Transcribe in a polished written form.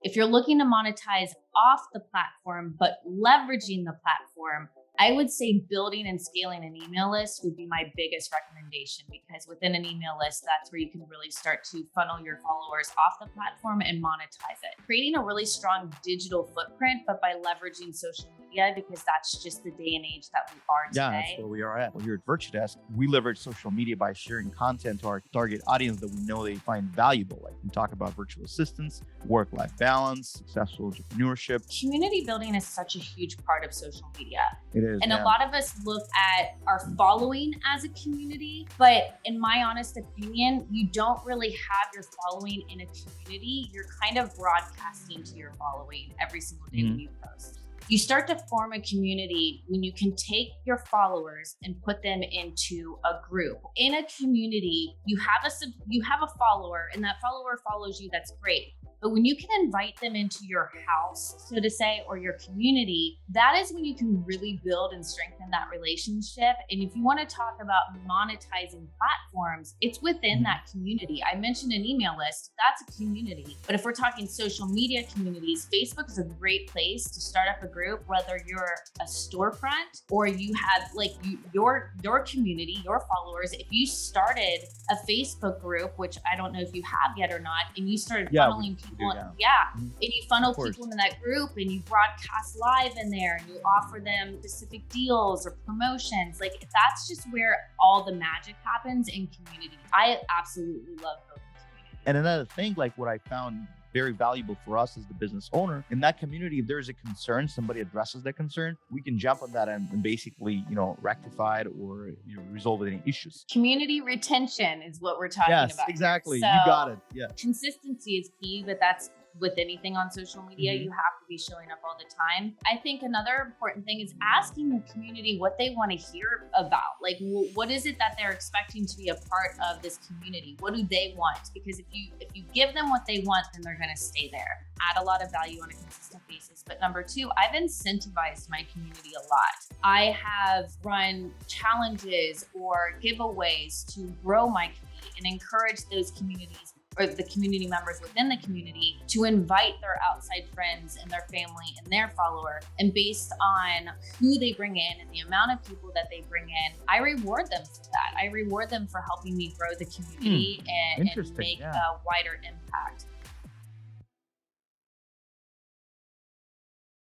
If you're looking to monetize off the platform, but leveraging the platform, I would say building and scaling an email list would be my biggest recommendation, because within an email list, that's where you can really start to funnel your followers off the platform and monetize it. Creating a really strong digital footprint, but by leveraging social media, because that's just the day and age that we are today. Yeah, that's where we are at. Well, here at Virtudesk, we leverage social media by sharing content to our target audience that we know they find valuable. Like we talk about virtual assistants, work-life balance, successful entrepreneurship. Community building is such a huge part of social media. It is. And yeah. a lot of us look at our following as a community, but in my honest opinion, you don't really have your following in a community. You're kind of broadcasting to your following every single day when you post. You start to form a community when you can take your followers and put them into a group. In a community, you have a follower, and that follower follows you. That's great. But when you can invite them into your house, so to say, or your community, that is when you can really build and strengthen that relationship. And if you want to talk about monetizing platforms, it's within that community. I mentioned an email list, that's a community. But if we're talking social media communities, Facebook is a great place to start up a group, whether you're a storefront or you have your community, your followers. If you started a Facebook group, which I don't know if you have yet or not, and you started funneling people, and you funnel people into that group and you broadcast live in there and you offer them specific deals or promotions. Like, that's just where all the magic happens in community. I absolutely love building community. And another thing, like what I found very valuable for us as the business owner, in that community, if there's a concern, somebody addresses that concern, we can jump on that and basically, rectify it or resolve any issues. Community retention is what we're talking about. Yes, exactly. So, you got it. Yeah. Consistency is key, but that's with anything on social media, you have to be showing up all the time. I think another important thing is asking the community what they want to hear about. Like, what is it that they're expecting to be a part of this community? What do they want? Because if you give them what they want, then they're going to stay there. Add a lot of value on a consistent basis. But number two, I've incentivized my community a lot. I have run challenges or giveaways to grow my community and encourage those communities or the community members within the community to invite their outside friends and their family and their follower. And based on who they bring in and the amount of people that they bring in, I reward them for that. I reward them for helping me grow the community and make a wider impact.